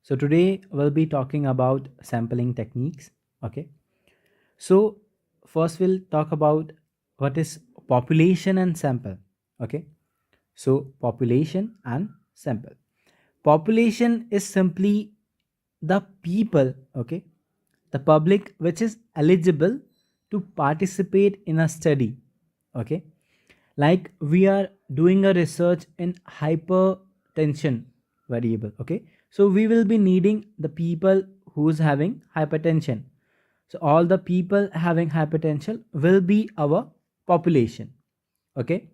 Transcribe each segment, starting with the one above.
So today we'll be talking about sampling techniques. Okay. So first we'll talk about what is population and sample. Okay. So population and sample. Population is simply the people, okay, the public which is eligible to participate in a study. Okay. Like we are doing a research in hypertension variable. Okay, so we will be needing the people who's having hypertension. So all the people having hypertension will be our population. Okay,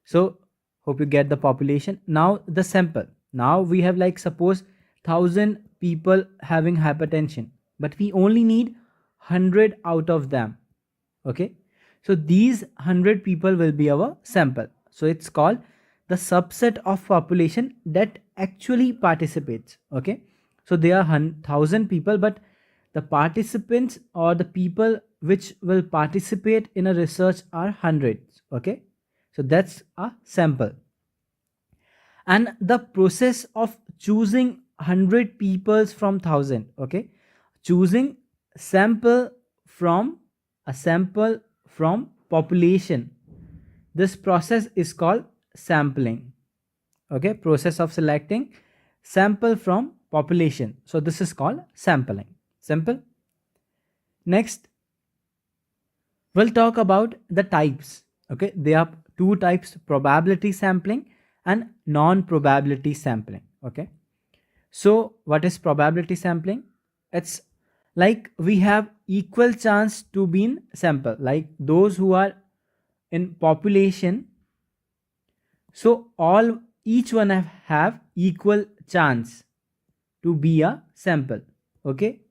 so hope you get the population. Now the sample, now we have like suppose 1,000 people having hypertension, but we only need 100 out of them. Okay, so these 100 people will be our sample. So it's called the subset of population that actually participates. Okay, so there are 1,000 people, but the participants or the people which will participate in a research are hundreds. Okay, so that's a sample. And the process of choosing 100 peoples from 1,000, okay, choosing sample from a sample from population, this process is called sampling. Okay, process of selecting sample from population, so this is called sampling. Simple. Next we'll talk about the types. Okay, there are two types: probability sampling and non-probability sampling. Okay, so what is probability sampling? It's like we have equal chance to be in sample, like those who are in population, so all each one have equal chance to be a sample. Okay,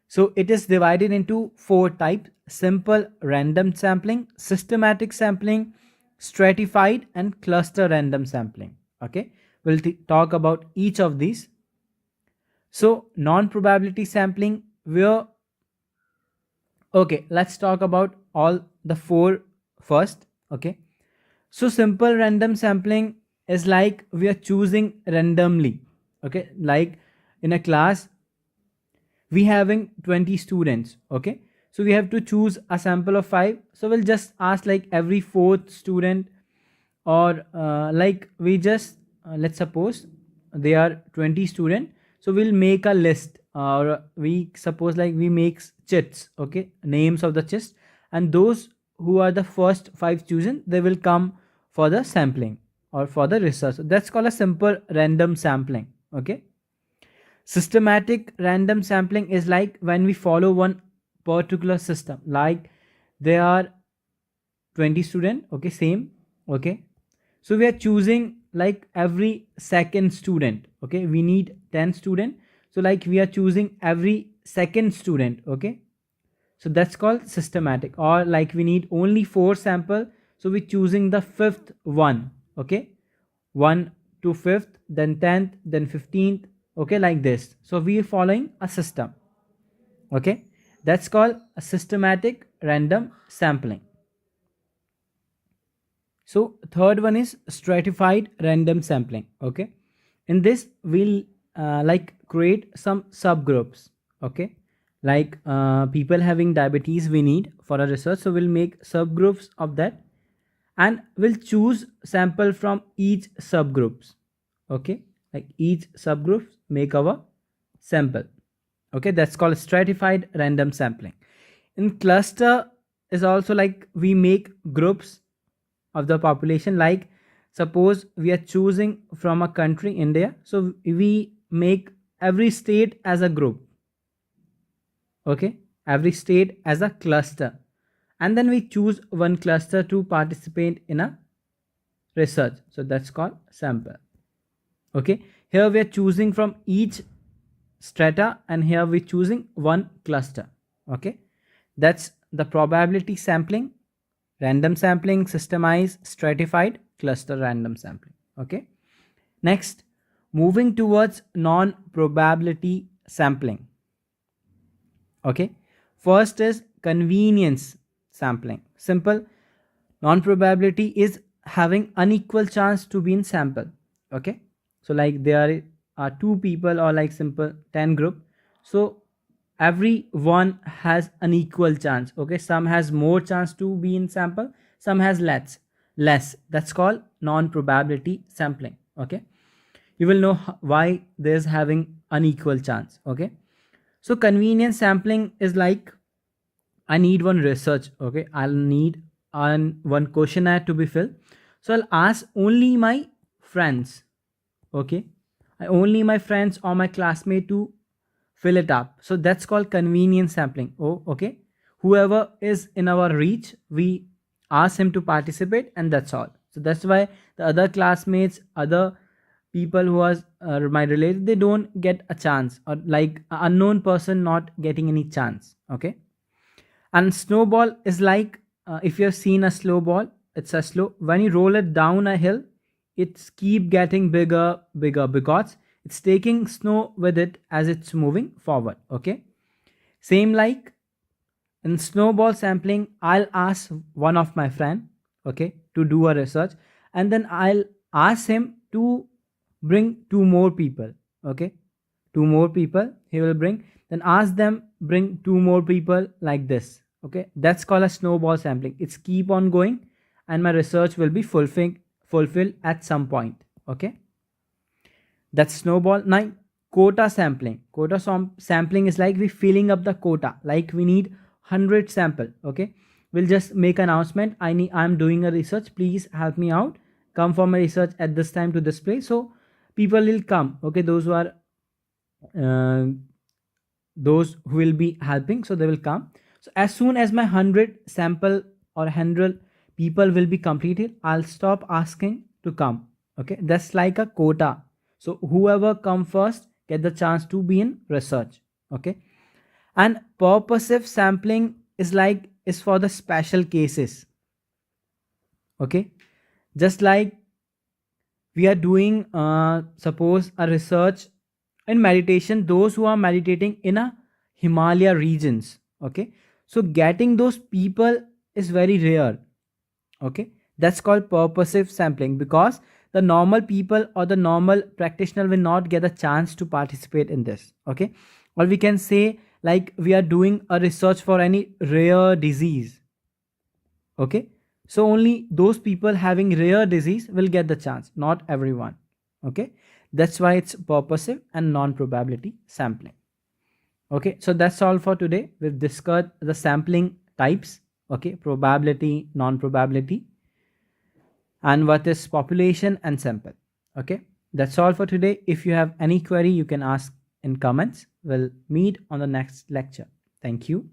so it is divided into four types: simple random sampling, systematic sampling, stratified, and cluster random sampling. Okay, we'll talk about each of these. So non-probability sampling, where, okay, let's talk about all the four first. Okay, so simple random sampling is like we are choosing randomly. Okay, like in a class we having 20 students. Okay, so we have to choose a sample of 5, so we'll just ask like every fourth student, or like we just let's suppose they are 20 student, so we'll make a list, or we suppose like we make chits. Okay, names of the chits, and those who are the first 5 chosen, they will come for the sampling or for the research. That's called a simple random sampling. Okay, systematic random sampling is like when we follow one particular system, like there are 20 student. Okay, same. Okay, so we are choosing like every second student. Okay, we need 10 student, so like we are choosing every second student. Okay, so that's called systematic. Or like we need only 4 sample, so we're choosing the fifth one. Okay, 1 to 5th, then 10th, then 15th. Okay, like this. So we are following a system. Okay, that's called a systematic random sampling. So third one is stratified random sampling. Okay, in this we'll like create some subgroups. Okay, like people having diabetes we need for a research, so we'll make subgroups of that, and we'll choose sample from each subgroups. Okay, like each subgroup make our sample. Okay, that's called stratified random sampling. In cluster is also like we make groups of the population, like suppose we are choosing from a country India, so we make every state as a group. Okay, every state as a cluster, and then we choose one cluster to participate in a research, so that's called sample. Okay, here we are choosing from each strata, and here we're choosing one cluster. Okay, that's the probability sampling, random sampling, systemized, stratified, cluster random sampling. Okay, next moving towards non-probability sampling. Okay, first is convenience sampling. Simple. Non-probability is having unequal chance to be in sample. Okay, so like there are two people or like simple 10 group, so everyone has an equal chance. Okay, some has more chance to be in sample, some has less. That's called non probability sampling. Okay, you will know why there's having unequal chance. Okay, so convenience sampling is like, I need one research. Okay, I'll need one questionnaire to be filled, so I'll ask only my friends. Okay, I only my friends or my classmate to fill it up, so that's called convenience sampling. Oh, okay, whoever is in our reach, we ask him to participate, and that's all. So that's why the other classmates, other people who are my related, they don't get a chance, or like a unknown person not getting any chance. Okay, and snowball is like, if you have seen a slow ball, it's a slow, when you roll it down a hill, it's keep getting bigger because it's taking snow with it as it's moving forward. Okay, same like in snowball sampling, I'll ask one of my friend, okay, to do a research, and then I'll ask him to bring two more people. Okay, two more people he will bring, then ask them bring two more people, like this. Okay, that's called a snowball sampling. It's keep on going, and my research will be fulfilled at some point. Okay, that's snowball. Now quota sampling. Sampling is like we filling up the quota, like we need 100 sample. Okay, we'll just make announcement, I'm doing a research, please help me out, come for my research at this time to this place. So people will come. Okay, those who are uh, those who will be helping, so they will come. So as soon as my 100 sample or 100 people will be completed, I'll stop asking to come. Okay, that's like a quota. So whoever come first get the chance to be in research. Okay, and purposive sampling is like, is for the special cases. Okay, just like we are doing suppose a research in meditation, those who are meditating in a Himalaya regions. Okay, so getting those people is very rare. Okay, that's called purposive sampling, because the normal people or the normal practitioner will not get a chance to participate in this. Okay, or we can say like we are doing a research for any rare disease. Okay, so only those people having rare disease will get the chance, not everyone. Okay, that's why it's purposive and non-probability sampling. Okay, so that's all for today. We've discussed the sampling types. Okay, probability, non-probability, and what is population and sample. Okay, that's all for today. If you have any query, you can ask in comments. We'll meet on the next lecture. Thank you.